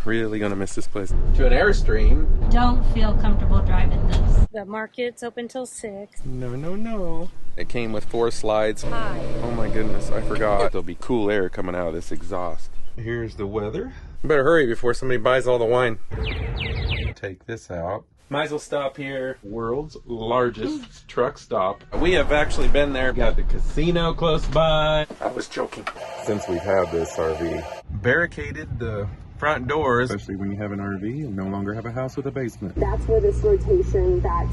Really gonna miss this place. To an Airstream. Don't feel comfortable driving this. The market's open till 6. No. It came with 4 slides. Hi. Oh my goodness, I forgot. There'll be cool air coming out of this exhaust. Here's the weather. You better hurry before somebody buys all the wine. Take this out. Might as well stop here. World's largest truck stop. We have actually been there. Got the casino close by. I was joking. Since we've had this RV, barricaded the front doors, especially when you have an RV and no longer have a house with a basement. That's where this rotation was.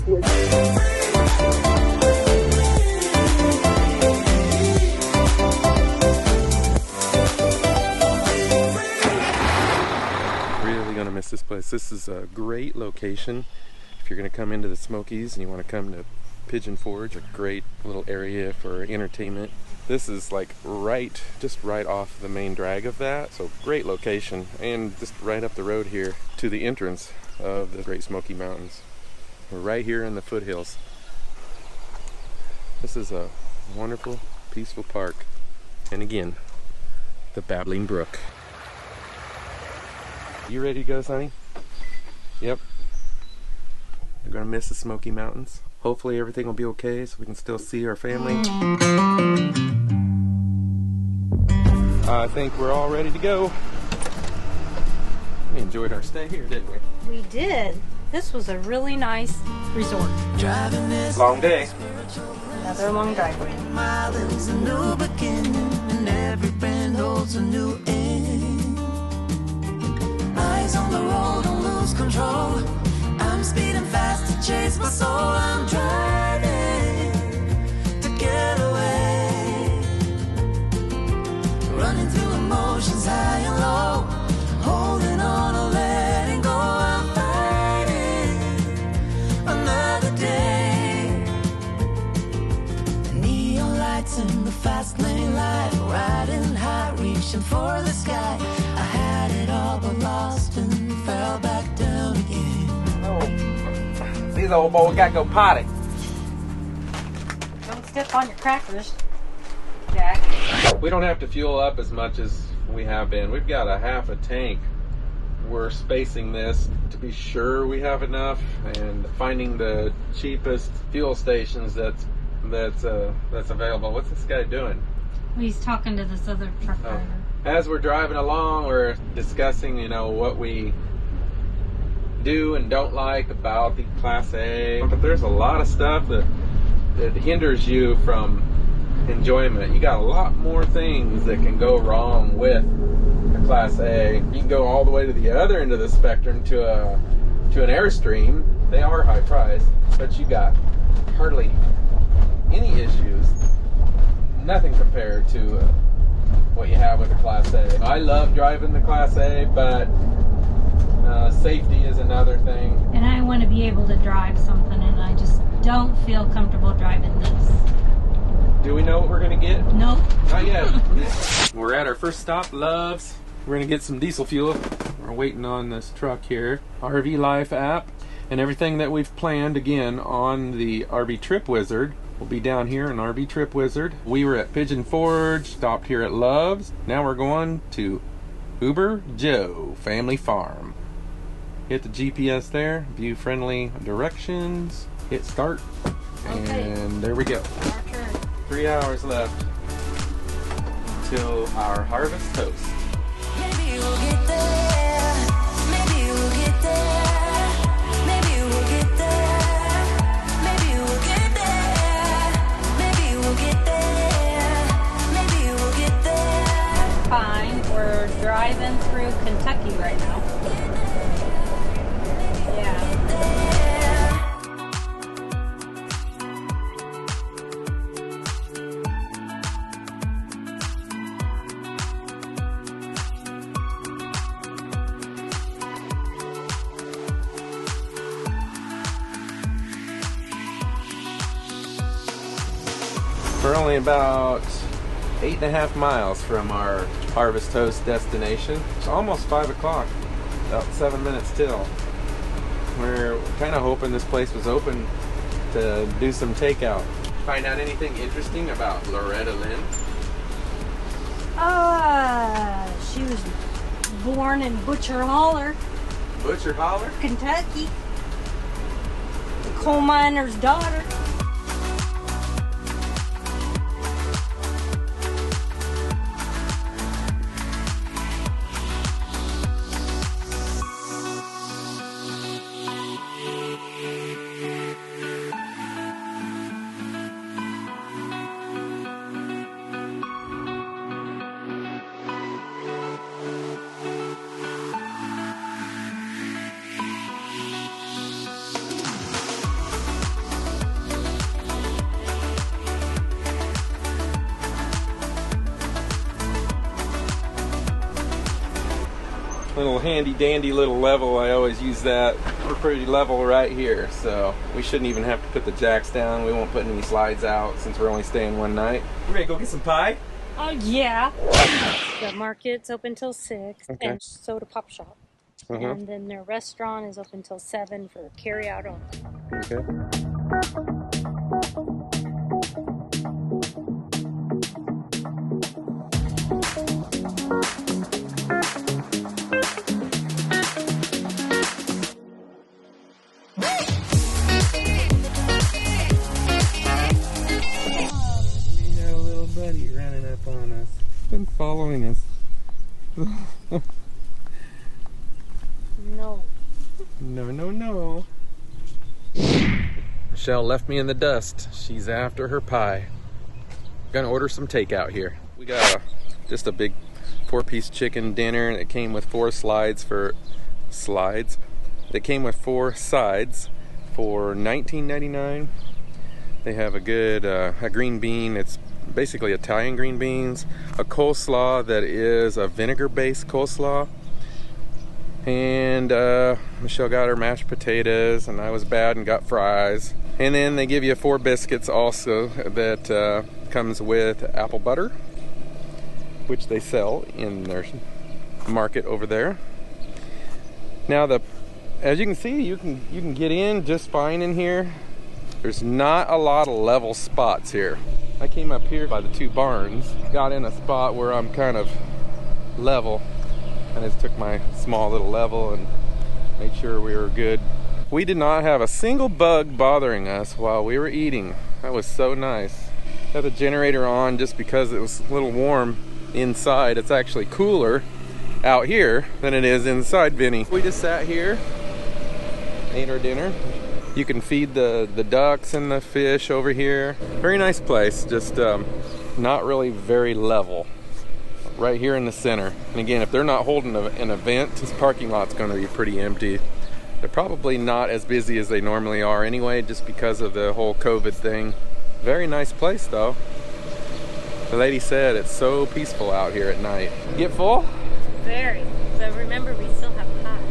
Gonna miss this place. This is a great location if you're gonna come into the Smokies and you want to come to Pigeon Forge, a great little area for entertainment. This is like just right off the main drag of that, so great location, and just right up the road here to the entrance of the Great Smoky Mountains. We're right here in the foothills. This is a wonderful, peaceful park, and again, the babbling brook. You ready to go, Sonny? Yep. We're gonna miss the Smoky Mountains. Hopefully everything will be okay so we can still see our family. I think we're all ready to go. We enjoyed our stay here, didn't we? We did. This was a really nice resort. Long day. Another long driveway. Eyes on the road, don't lose control. I'm speeding fast to chase my soul. I'm driving to get away, running through emotions high and low, holding on or letting go. I'm fighting another day. The neon lights in the fast lane light, riding high, reaching for the sky. I had it all but lost and fell back down again. Oh, these old boys gotta go potty. Don't step on your crackers, Jack. We don't have to fuel up as much as we have been. We've got a half a tank. We're spacing this to be sure we have enough and finding the cheapest fuel stations that's available. What's this guy doing? He's talking to this other truck driver. As we're driving along, we're discussing, what we do and don't like about the Class A. But there's a lot of stuff that hinders you from enjoyment. You got a lot more things that can go wrong with a Class A. You can go all the way to the other end of the spectrum to an Airstream. They are high priced, but you got hardly any issues. Nothing compared to what you have with the Class A. I love driving the Class A, but safety is another thing. And I want to be able to drive something, and I just don't feel comfortable driving this. Do we know what we're going to get? Nope. Not yet. We're at our first stop, Loves. We're going to get some diesel fuel. We're waiting on this truck here. RV Life app and everything that we've planned, again, on the RV Trip Wizard. We'll be down here in RV Trip Wizard. We were at Pigeon Forge, stopped here at Love's. Now we're going to Uber Joe Family Farm. Hit the GPS there, view friendly directions, hit start, and there we go. 3 hours left till our harvest toast. Maybe we'll get there. Maybe we'll get there. Maybe we'll get there. Maybe we'll get there. Maybe we'll get there. Maybe we'll get there. Fine. We're driving through Kentucky right now. Yeah. We're only about 8.5 miles from our Harvest Toast destination. It's almost 5 o'clock, about 7 minutes till. We're kind of hoping this place was open to do some takeout. Find out anything interesting about Loretta Lynn? She was born in Butcher Holler, Butcher Holler? Kentucky. The coal miner's daughter. Little handy dandy little level. I always use that. We're pretty level right here, so we shouldn't even have to put the jacks down. We won't put any slides out since we're only staying one night. You ready to go get some pie? Oh yeah. The market's open till 6, Okay. and soda pop shop. And then their restaurant is open till 7 for carry out only. Okay. Been following us. No. No. Michelle left me in the dust. She's after her pie. Gonna order some takeout here. We got just a big 4-piece chicken dinner that came with 4 sides for $19.99. They have a good a green bean. It's basically Italian green beans, a coleslaw that is a vinegar-based coleslaw, and Michelle got her mashed potatoes, and I was bad and got fries. And then they give you 4 biscuits also that comes with apple butter, which they sell in their market over there. Now, as you can see, you can get in just fine in here. There's not a lot of level spots here. I came up here by the 2 barns, got in a spot where I'm kind of level. I just took my small little level and made sure we were good. We did not have a single bug bothering us while we were eating. That was so nice. Had the generator on just because it was a little warm inside. It's actually cooler out here than it is inside Vinny. We just sat here, ate our dinner. You can feed the ducks and the fish over here. Very nice place, just not really very level. Right here in the center. And again, if they're not holding an event, this parking lot's going to be pretty empty. They're probably not as busy as they normally are anyway, just because of the whole COVID thing. Very nice place though. The lady said it's so peaceful out here at night. Get full? Very. But remember, we still have pie.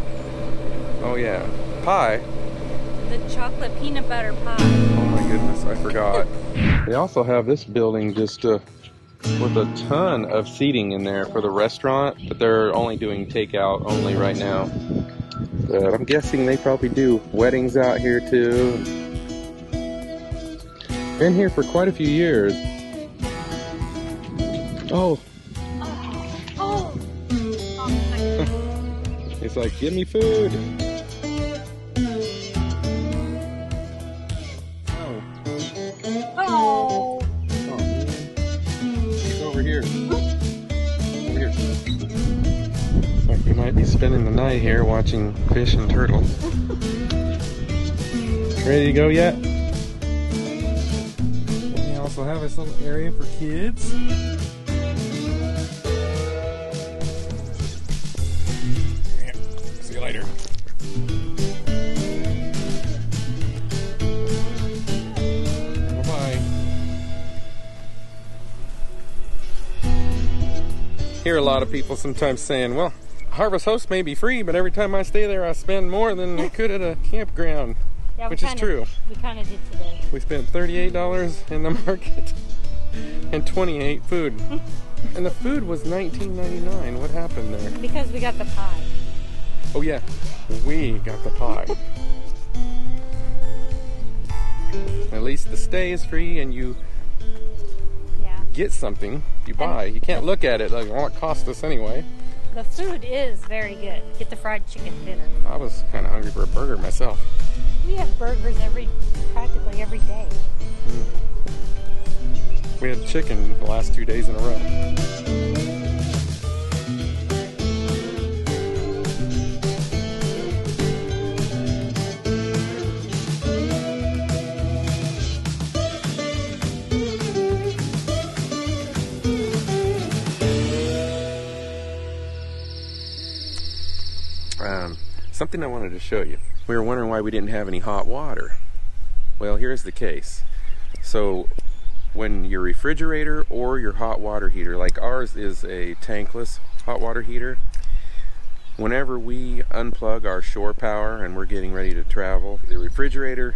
Oh yeah, pie. The chocolate peanut butter pie. Oh my goodness, I forgot. They also have this building just with a ton of seating in there for the restaurant, but they're only doing takeout only right now. But I'm guessing they probably do weddings out here too. Been here for quite a few years. Oh. Oh. It's like, give me food. Oh. Oh, man. He's over here. Over here. Looks like we might be spending the night here watching fish and turtle. Ready to go yet? We also have this little area for kids. See you later. Hear a lot of people sometimes saying, well, Harvest Host may be free, but every time I stay there I spend more than I could at a campground. Yeah, which is true. We kind of did today. We spent $38 in the market and $28 food. And the food was $19.99. What happened there? Because we got the pie. Oh yeah, we got the pie. At least the stay is free and you get something you buy. You can't look at it like, well, it cost us anyway. The food is very good. Get the fried chicken dinner. I was kind of hungry for a burger myself. We have burgers practically every day. We had chicken the last 2 days in a row. Something I wanted to show you. We were wondering why we didn't have any hot water. Well, here's the case. So when your refrigerator or your hot water heater, like ours is a tankless hot water heater, whenever we unplug our shore power and we're getting ready to travel, the refrigerator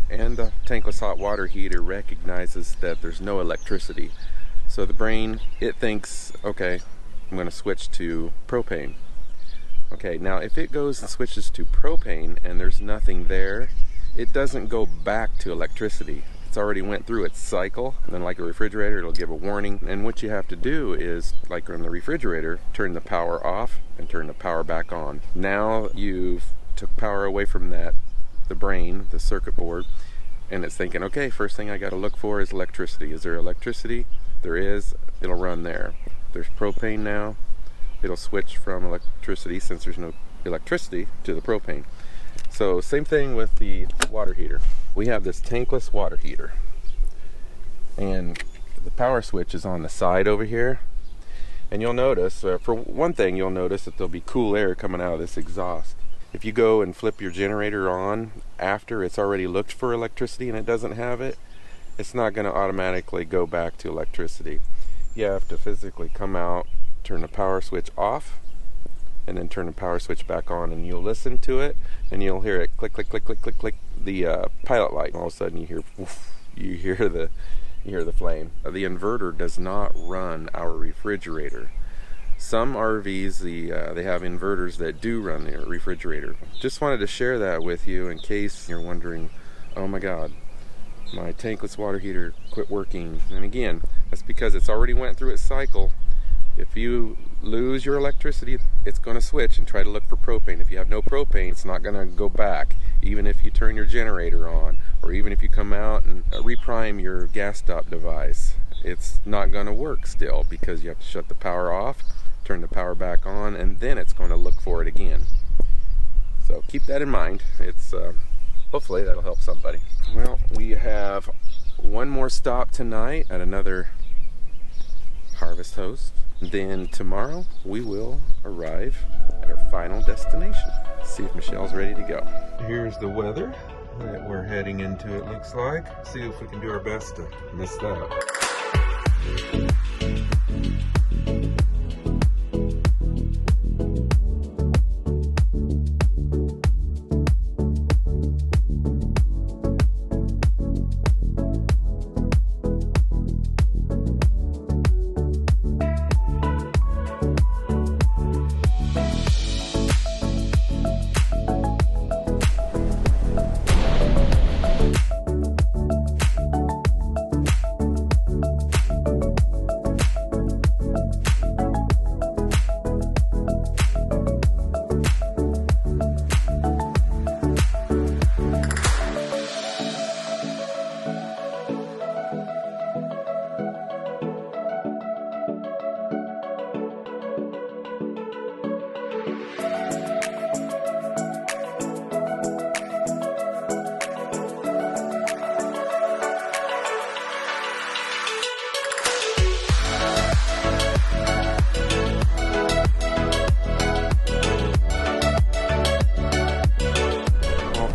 and the tankless hot water heater recognizes that there's no electricity. So the brain, it thinks, okay, I'm going to switch to propane. Okay, now if it goes and switches to propane and there's nothing there, it doesn't go back to electricity. It's already went through its cycle. And then like a refrigerator, it'll give a warning. And what you have to do is, like on the refrigerator, turn the power off and turn the power back on. Now you've took power away from the brain, the circuit board, and it's thinking, okay, first thing I got to look for is electricity. Is there electricity? There is. It'll run there. There's propane now. It'll switch from electricity, since there's no electricity, to the propane. So same thing with the water heater. We have this tankless water heater, and the power switch is on the side over here. And you'll notice, for one thing, you'll notice that there'll be cool air coming out of this exhaust. If you go and flip your generator on after it's already looked for electricity and it doesn't have it, it's not going to automatically go back to electricity. You have to physically come out, turn the power switch off, and then turn the power switch back on, and you'll listen to it and you'll hear it click click click click click click, the pilot light. All of a sudden you hear woof, you hear the flame. The inverter does not run our refrigerator. Some RVs, they have inverters that do run the refrigerator. Just wanted to share that with you in case you're wondering, oh my god, my tankless water heater quit working. And again, that's because it's already went through its cycle. If you lose your electricity, it's going to switch and try to look for propane. If you have no propane, it's not going to go back, even if you turn your generator on, or even if you come out and reprime your gas stop device. It's not going to work still, because you have to shut the power off, turn the power back on, and then it's going to look for it again. So keep that in mind. It's hopefully that'll help somebody. Well, we have one more stop tonight at another Harvest Host. Then tomorrow we will arrive at our final destination. See if Michelle's ready to go. Here's the weather that we're heading into, it looks like. See if we can do our best to miss that.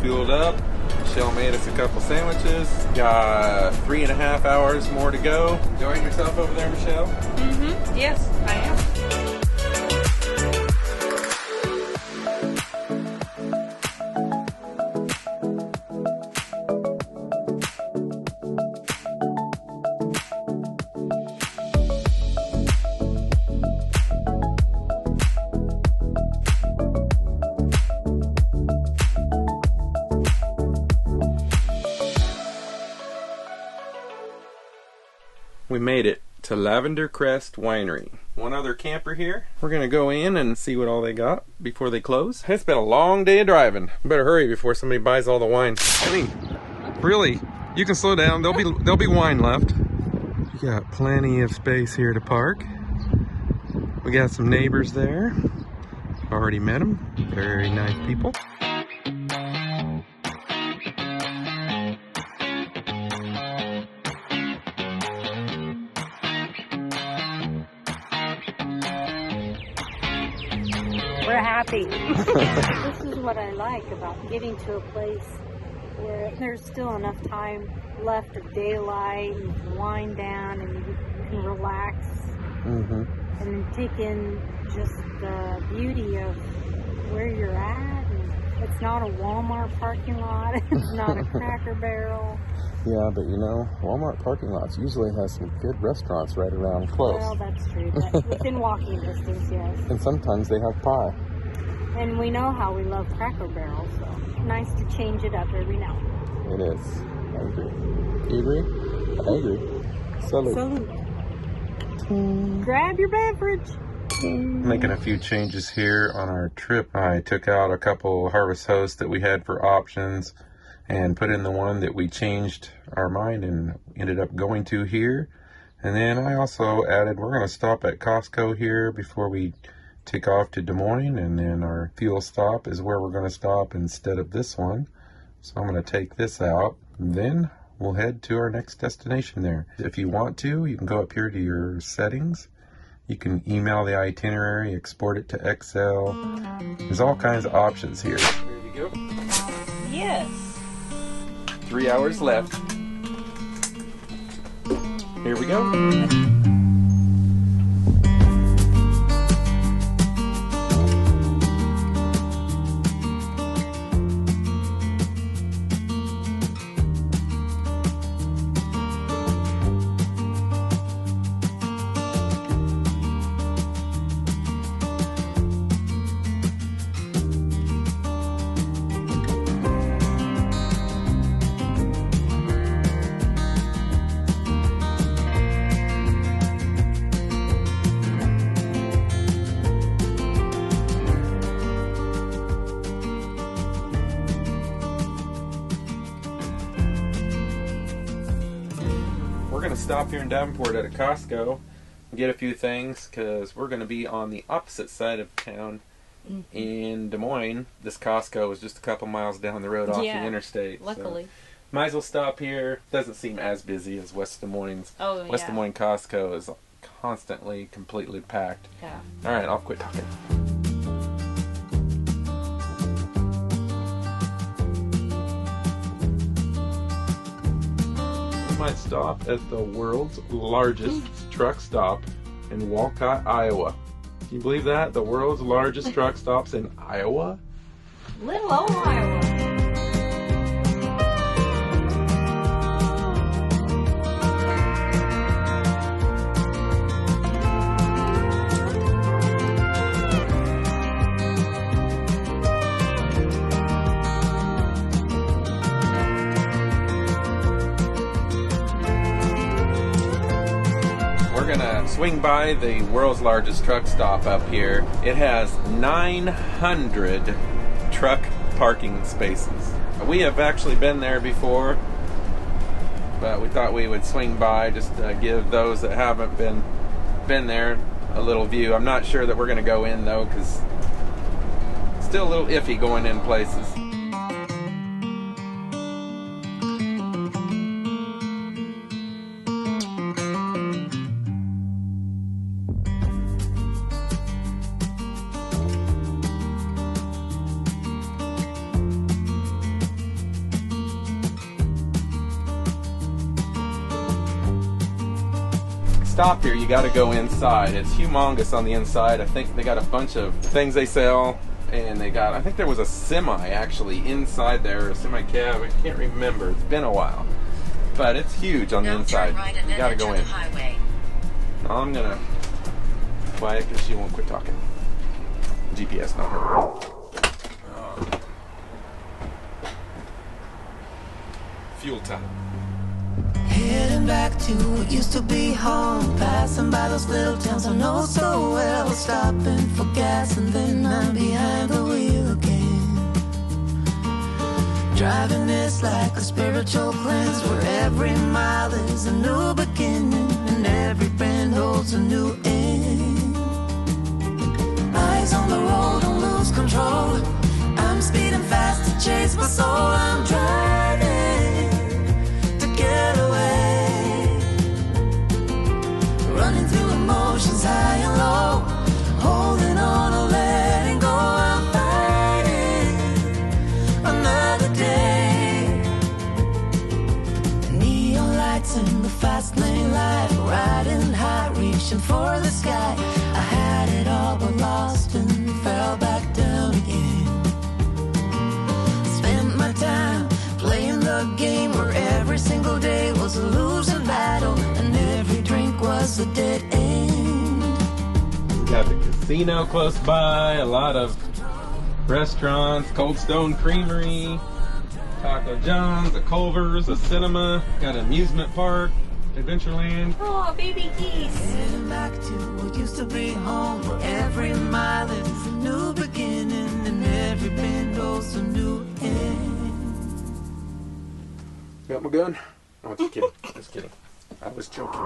Fueled up. Michelle made us a couple sandwiches. Got 3.5 hours more to go. Enjoying yourself over there, Michelle? Mm-hmm. Yes, I am. We made it to Lavender Crest Winery. one other camper here. We're gonna go in and see what all they got before they close. It's been a long day of driving. Better hurry before somebody buys all the wine. I mean, really, you can slow down. There'll be wine left. You got plenty of space here to park. We got some neighbors there. Already met them. Very nice people. We're happy. This is what I like about getting to a place where there's still enough time left of daylight and you can wind down and you can relax and take in just the beauty of where you're at. And it's not a Walmart parking lot. It's not a Cracker Barrel. Yeah, but you know, Walmart parking lots usually has some good restaurants right around close. Well, that's true. But within walking distance, yes. And sometimes they have pie. And we know how we love Cracker Barrel, so nice to change it up every now and then. It is. I agree. You agree? I agree. Salute. Salute. Grab your beverage. Making a few changes here on our trip. I took out a couple harvest hosts that we had for options and put in the one that we changed our mind and ended up going to here. And then I also added, we're going to stop at Costco here before we take off to Des Moines, and then our fuel stop is where we're going to stop instead of this one. So I'm going to take this out, and then we'll head to our next destination there. If you want to, you can go up here to your settings. You can email the itinerary, export it to Excel. There's all kinds of options here. Here you go. Yes. 3 hours left. Here we go. We're going to stop here in Davenport at a Costco and get a few things because we're going to be on the opposite side of town in Des Moines. This Costco is just a couple miles down the road off the interstate. Luckily. So might as well stop here. Doesn't seem as busy as West Des Moines. Oh, West Des Moines Costco is constantly completely packed. Yeah. All right, I'll quit talking. Might stop at the world's largest truck stop in Walcott, Iowa. Can you believe that? The world's largest truck stop's in Iowa? Little old Iowa. We're gonna swing by the world's largest truck stop up here. It has 900 truck parking spaces. We have actually been there before, but we thought we would swing by just to give those that haven't been there a little view. I'm not sure that we're gonna go in though, because it's still a little iffy going in places. Stop here, you got to go inside. It's humongous on the inside. I think they got a bunch of things they sell, and they got, I think there was a semi actually inside there, a semi cab. I can't remember. It's been a while, but it's huge on the inside. You got to go in. Now I'm gonna quiet because she won't quit talking. GPS not her. Fuel time. Driving back to what used to be home, passing by those little towns I know so well, stopping for gas and then I'm behind the wheel again. Driving is like a spiritual cleanse where every mile is a new beginning and every bend holds a new end. Eyes on the road, don't lose control. I'm speeding fast to chase my soul. I'm driving to get away, running through emotions high and low, holding on or letting go. I'm fighting another day. Neon lights in the fast lane light, riding high, reaching for the sky. I had it all but lost and fell back down again. Spent my time playing the game where every single day was a losing battle and every drink was a dead end. Got the casino close by, a lot of restaurants, Cold Stone Creamery, Taco John's, a Culver's, a cinema, got an amusement park, Adventureland. Oh, baby geese. Heading back to what used to be home, where every mile is a new beginning and every bend holds a new end. Got my gun? Oh, just kidding. Just kidding. I was joking.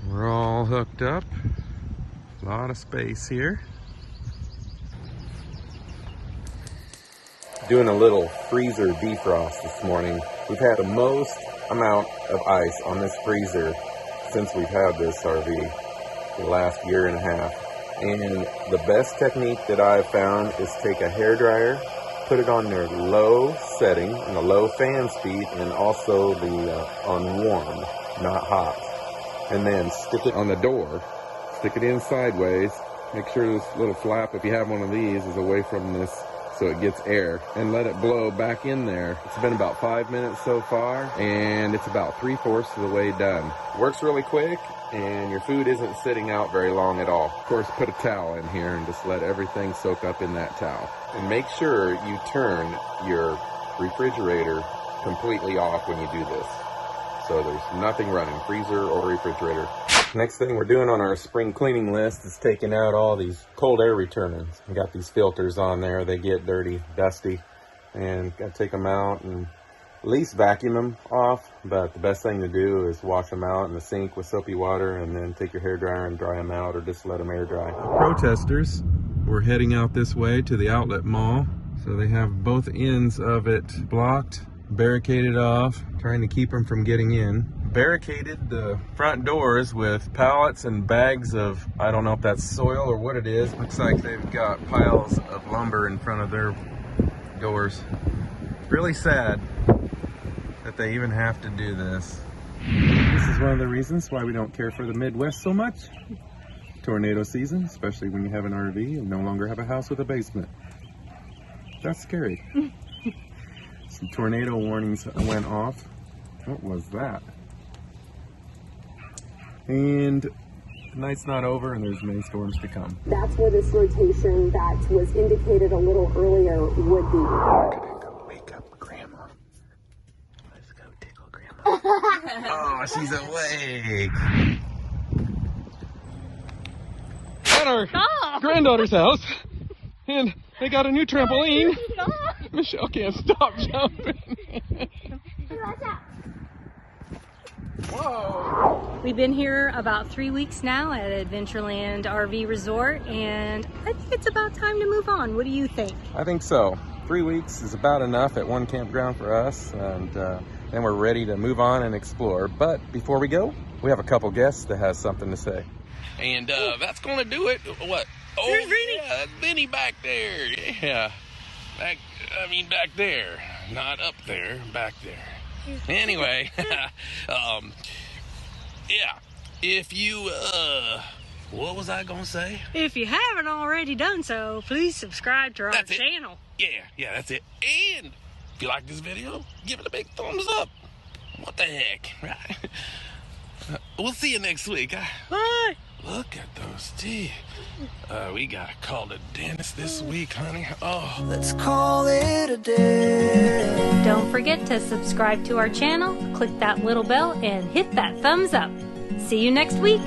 We're all hooked up. A lot of space here. Doing a little freezer defrost this morning. We've had the most amount of ice on this freezer since we've had this RV for the last year and a half. And the best technique that I've found is take a hairdryer, put it on their low setting and a low fan speed, and also the on warm, not hot. And then stick it on the door, stick it in sideways, make sure this little flap, if you have one of these, is away from this so it gets air, and let it blow back in there. It's been about 5 minutes so far, and it's about 3/4 of the way done. Works really quick, and your food isn't sitting out very long at all. Of course, put a towel in here and just let everything soak up in that towel. And make sure you turn your refrigerator completely off when you do this, so there's nothing running, freezer or refrigerator. Next thing we're doing on our spring cleaning list is taking out all these cold air returners. We got these filters on there. They get dirty, dusty, and got to take them out and at least vacuum them off. But the best thing to do is wash them out in the sink with soapy water and then take your hairdryer and dry them out, or just let them air dry. Protesters were heading out this way to the outlet mall. So they have both ends of it blocked, barricaded off, trying to keep them from getting in. Barricaded the front doors with pallets and bags of, I don't know if that's soil or what it is. Looks like they've got piles of lumber in front of their doors. Really sad that they even have to do this. This is one of the reasons why we don't care for the Midwest so much. Tornado season, especially when you have an RV and no longer have a house with a basement. That's scary. Some tornado warnings went off. What was that? And the night's not over, and there's many storms to come. That's where this rotation that was indicated a little earlier would be. We're gonna go wake up Grandma. Let's go tickle Grandma. Oh, she's awake. At our granddaughter's house, and they got a new trampoline. Michelle can't stop jumping. Whoa! We've been here about 3 weeks now at Adventureland RV Resort, and I think it's about time to move on. What do you think? I think so. 3 weeks is about enough at one campground for us, and then we're ready to move on and explore. But before we go, we have a couple guests that has something to say. And that's gonna do it. What? Oh, There's Vinny. Yeah, that's Vinny back there. Yeah, back there, not up there, back there. Anyway, yeah, if you, what was I gonna say? If you haven't already done so, please subscribe to our channel. Yeah, that's it. And if you like this video, give it a big thumbs up. What the heck, right? We'll see you next week. Bye. Look at those teeth. We gotta call the dentist this week, honey. Oh. Let's call it a day. Don't forget to subscribe to our channel, click that little bell, and hit that thumbs up. See you next week.